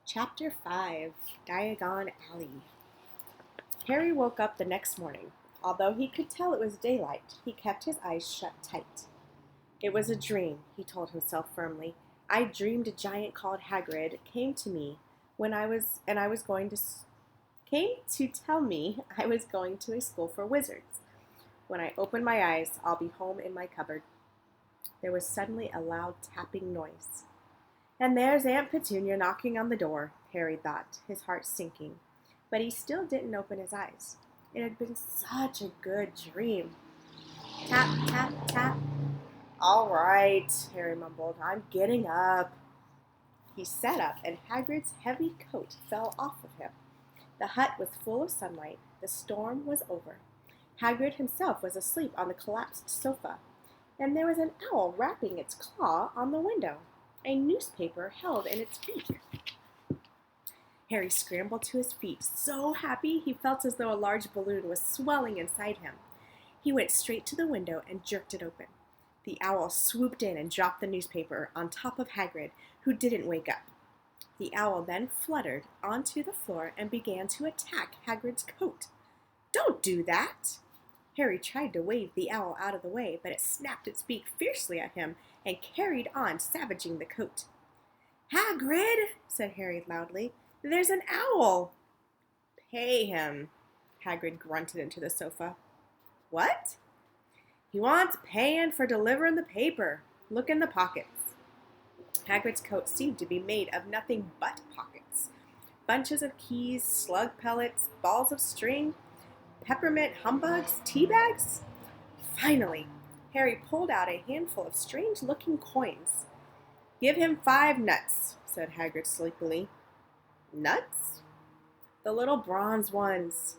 Chapter 5 Diagon Alley. Harry woke up the next morning. Although he could tell it was daylight, he kept his eyes shut tight. It was a dream, he told himself firmly. I dreamed a giant called Hagrid came to me when I was and I was going to came to tell me I was going to a school for wizards. When I open my eyes, I'll be home in my cupboard. There was suddenly a loud tapping noise. And there's Aunt Petunia knocking on the door, Harry thought, his heart sinking. But he still didn't open his eyes. It had been such a good dream. Tap, tap, tap. All right, Harry mumbled. I'm getting up. He sat up, and Hagrid's heavy coat fell off of him. The hut was full of sunlight. The storm was over. Hagrid himself was asleep on the collapsed sofa, and there was an owl rapping its claw on the window, a newspaper held in its beak. Harry scrambled to his feet, so happy he felt as though a large balloon was swelling inside him. He went straight to the window and jerked it open. The owl swooped in and dropped the newspaper on top of Hagrid, who didn't wake up. The owl then fluttered onto the floor and began to attack Hagrid's coat. Don't do that! Harry tried to wave the owl out of the way, but it snapped its beak fiercely at him and carried on savaging the coat. Hagrid, said Harry loudly, there's an owl. Pay him, Hagrid grunted into the sofa. What? He wants paying for delivering the paper. Look in the pockets. Hagrid's coat seemed to be made of nothing but pockets. Bunches of keys, slug pellets, balls of string, peppermint humbugs, tea bags. Finally, Harry pulled out a handful of strange-looking coins. Give him 5 nuts, said Hagrid sleepily. Nuts? The little bronze ones.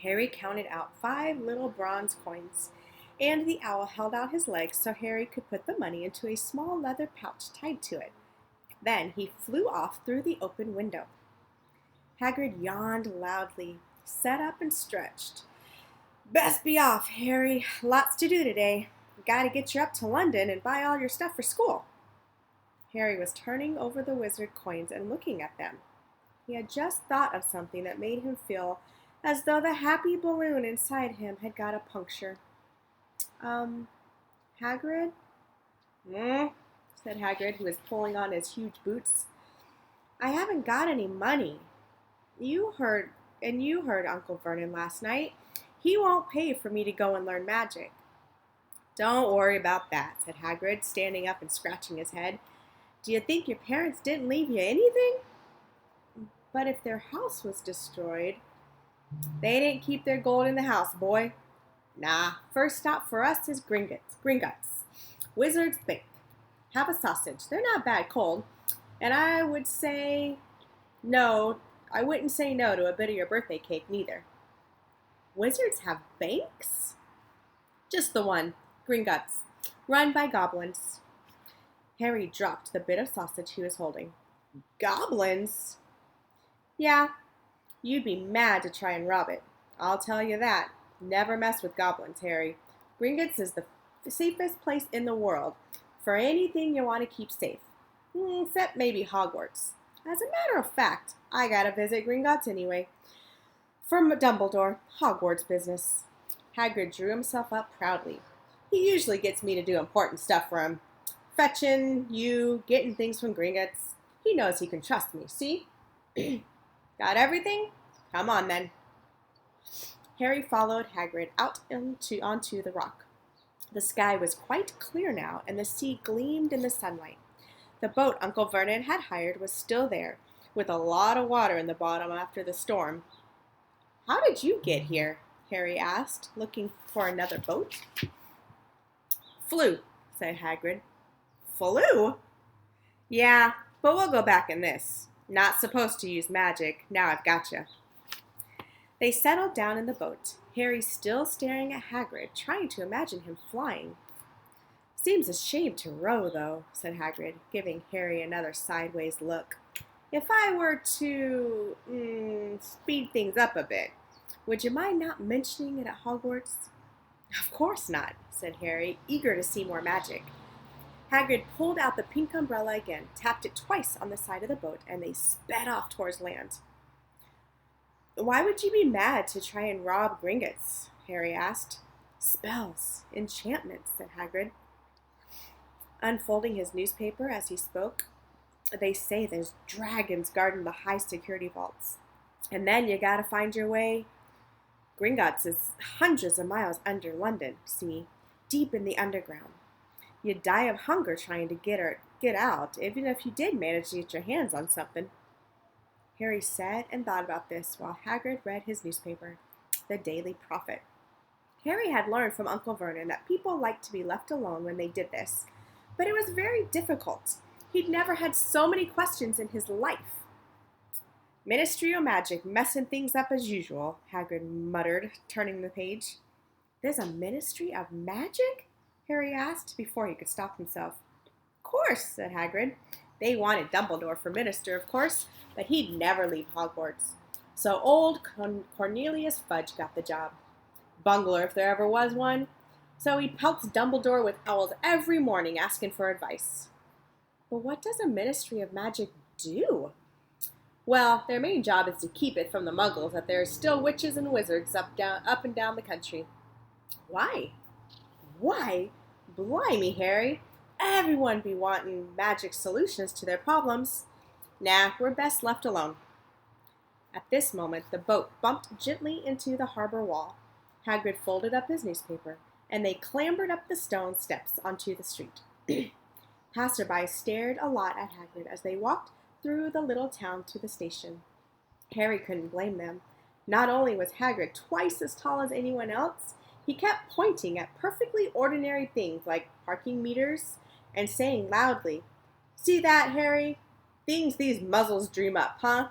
Harry counted out 5 little bronze coins, and the owl held out his legs so Harry could put the money into a small leather pouch tied to it. Then he flew off through the open window. Hagrid yawned loudly, sat up and stretched. Best be off, Harry. Lots to do today. Gotta get you up to London and buy all your stuff for school. Harry was turning over the wizard coins and looking at them. He had just thought of something that made him feel as though the happy balloon inside him had got a puncture. Hagrid? Said Hagrid, who was pulling on his huge boots. I haven't got any money. You heard Uncle Vernon last night. He won't pay for me to go and learn magic. Don't worry about that, said Hagrid, standing up and scratching his head. Do you think your parents didn't leave you anything? But if their house was destroyed, they didn't keep their gold in the house, boy. Nah, first stop for us is Gringotts. Wizard's Bank. Have a sausage. They're not bad cold. And I wouldn't say no to a bit of your birthday cake, neither. Wizards have banks? Just the one, Gringotts, run by goblins. Harry dropped the bit of sausage he was holding. Goblins? Yeah, you'd be mad to try and rob it. I'll tell you that. Never mess with goblins, Harry. Gringotts is the safest place in the world for anything you want to keep safe. Except maybe Hogwarts. As a matter of fact, I gotta visit Gringotts anyway. From Dumbledore, Hogwarts business. Hagrid drew himself up proudly. He usually gets me to do important stuff for him. Fetching, getting things from Gringotts. He knows he can trust me, see? Got everything? Come on, then. Harry followed Hagrid out onto the rock. The sky was quite clear now, and the sea gleamed in the sunlight. The boat Uncle Vernon had hired was still there, with a lot of water in the bottom after the storm. How did you get here? Harry asked, looking for another boat. Flew, said Hagrid. Flew? Yeah, but we'll go back in this. Not supposed to use magic. Now I've gotcha. They settled down in the boat, Harry still staring at Hagrid, trying to imagine him flying. Seems a shame to row, though, said Hagrid, giving Harry another sideways look. If I were to, speed things up a bit, would you mind not mentioning it at Hogwarts? Of course not, said Harry, eager to see more magic. Hagrid pulled out the pink umbrella again, tapped it twice on the side of the boat, and they sped off towards land. "Why would you be mad to try and rob Gringotts?" Harry asked. "Spells, enchantments," said Hagrid, unfolding his newspaper as he spoke. "They say there's dragons guarding the high security vaults. And then you gotta find your way. Gringotts is hundreds of miles under London, see, deep in the underground. You'd die of hunger trying to get out, even if you did manage to get your hands on something." Harry sat and thought about this while Hagrid read his newspaper, the Daily Prophet. Harry had learned from Uncle Vernon that people liked to be left alone when they did this, but it was very difficult. He'd never had so many questions in his life. "Ministry o' Magic messing things up as usual," Hagrid muttered, turning the page. "There's a Ministry of Magic?" Harry asked before he could stop himself. "Of course," said Hagrid. "They wanted Dumbledore for minister, of course, but he'd never leave Hogwarts. So old Cornelius Fudge got the job. Bungler if there ever was one. So he pelts Dumbledore with owls every morning asking for advice." "But what does a Ministry of Magic do?" "Well, their main job is to keep it from the Muggles that there are still witches and wizards up and down the country." "Why?" "Why? Blimey, Harry. Everyone be wanting magic solutions to their problems. Nah, we're best left alone." At this moment, the boat bumped gently into the harbor wall. Hagrid folded up his newspaper, and they clambered up the stone steps onto the street. Passerby stared a lot at Hagrid as they walked through the little town to the station. Harry couldn't blame them. Not only was Hagrid twice as tall as anyone else, he kept pointing at perfectly ordinary things like parking meters and saying loudly, "See that, Harry? Things these muzzles dream up, huh?"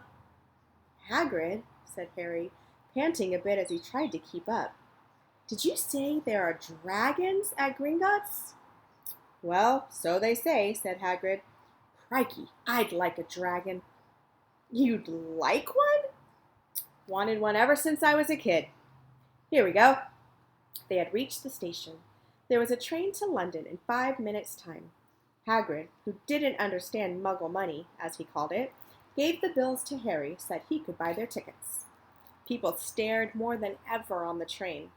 "Hagrid," said Harry, panting a bit as he tried to keep up, "did you say there are dragons at Gringotts?" "Well, so they say," said Hagrid. "Crikey, I'd like a dragon." "You'd like one?" "Wanted one ever since I was a kid. Here we go." They had reached the station. There was a train to London in 5 minutes' time. Hagrid, who didn't understand Muggle money, as he called it, gave the bills to Harry so that he could buy their tickets. People stared more than ever on the train.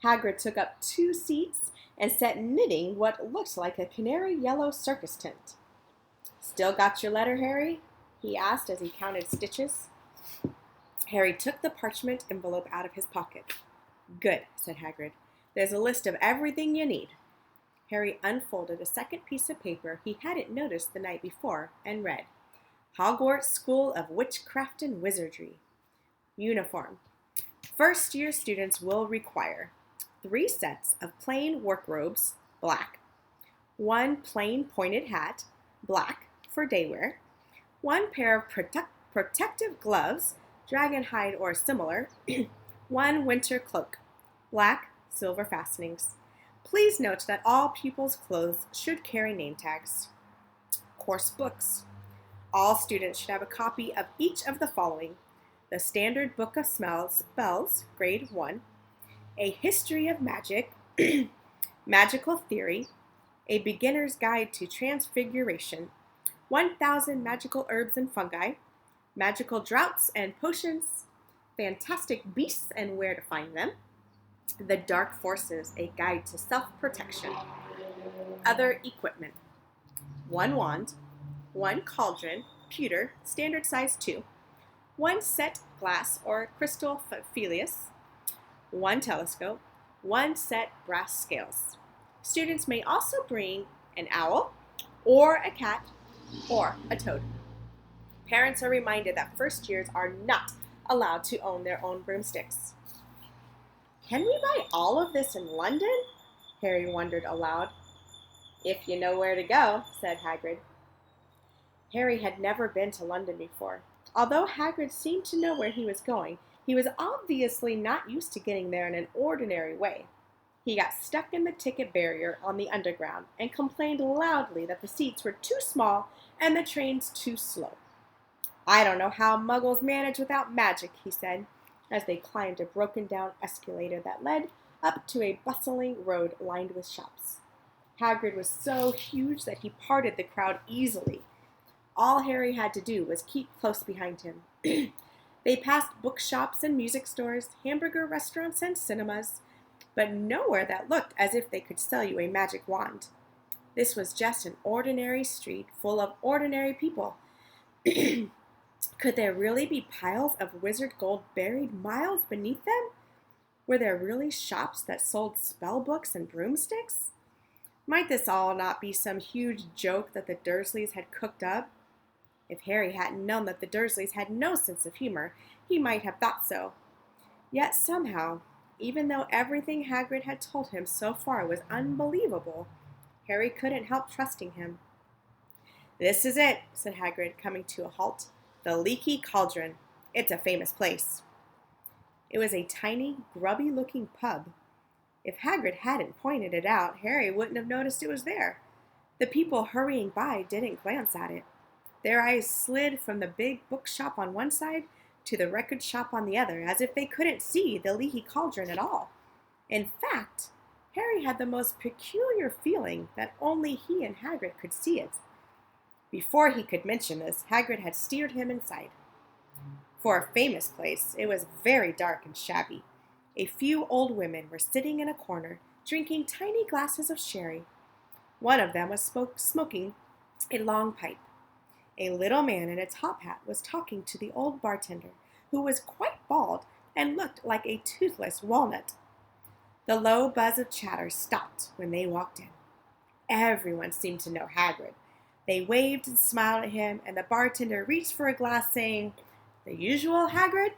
Hagrid took up 2 seats and sat knitting what looked like a canary yellow circus tent. "Still got your letter, Harry?" he asked as he counted stitches. Harry took the parchment envelope out of his pocket. "Good," said Hagrid. "There's a list of everything you need." Harry unfolded a second piece of paper he hadn't noticed the night before and read, "Hogwarts School of Witchcraft and Wizardry. Uniform. First-year students will require 3 sets of plain work robes, black, 1 plain pointed hat, black, for day wear, 1 pair of protective gloves, dragon hide or similar, 1 winter cloak, black, silver fastenings. Please note that all pupils' clothes should carry name tags. Course books. All students should have a copy of each of the following: the Standard Book of Spells, Grade 1, a History of Magic, Magical Theory, a Beginner's Guide to Transfiguration, 1,000 Magical Herbs and Fungi, Magical Draughts and Potions, Fantastic Beasts and Where to Find Them, The Dark Forces, a Guide to Self-Protection. Other equipment: 1 wand, 1 cauldron, pewter, standard size 2, 1 set glass or crystal Felius, 1 telescope, 1 set brass scales. Students may also bring an owl, or a cat, or a toad. Parents are reminded that first years are not allowed to own their own broomsticks. "Can we buy all of this in London?" Harry wondered aloud. "If you know where to go," said Hagrid. Harry had never been to London before. Although Hagrid seemed to know where he was going, he was obviously not used to getting there in an ordinary way. He got stuck in the ticket barrier on the Underground and complained loudly that the seats were too small and the trains too slow. "I don't know how Muggles manage without magic," he said, as they climbed a broken-down escalator that led up to a bustling road lined with shops. Hagrid was so huge that he parted the crowd easily. All Harry had to do was keep close behind him. They passed bookshops and music stores, hamburger restaurants and cinemas, but nowhere that looked as if they could sell you a magic wand. This was just an ordinary street full of ordinary people. Could there really be piles of wizard gold buried miles beneath them? Were there really shops that sold spell books and broomsticks? Might this all not be some huge joke that the Dursleys had cooked up? If Harry hadn't known that the Dursleys had no sense of humor, he might have thought so. Yet somehow, even though everything Hagrid had told him so far was unbelievable, Harry couldn't help trusting him. "This is it," said Hagrid, coming to a halt. "The Leaky Cauldron. It's a famous place." It was a tiny, grubby-looking pub. If Hagrid hadn't pointed it out, Harry wouldn't have noticed it was there. The people hurrying by didn't glance at it. Their eyes slid from the big bookshop on one side to the record shop on the other, as if they couldn't see the Leaky Cauldron at all. In fact, Harry had the most peculiar feeling that only he and Hagrid could see it. Before he could mention this, Hagrid had steered him inside. For a famous place, it was very dark and shabby. A few old women were sitting in a corner, drinking tiny glasses of sherry. One of them was smoking a long pipe. A little man in a top hat was talking to the old bartender, who was quite bald and looked like a toothless walnut. The low buzz of chatter stopped when they walked in. Everyone seemed to know Hagrid. They waved and smiled at him, and the bartender reached for a glass, saying, "The usual, Hagrid?"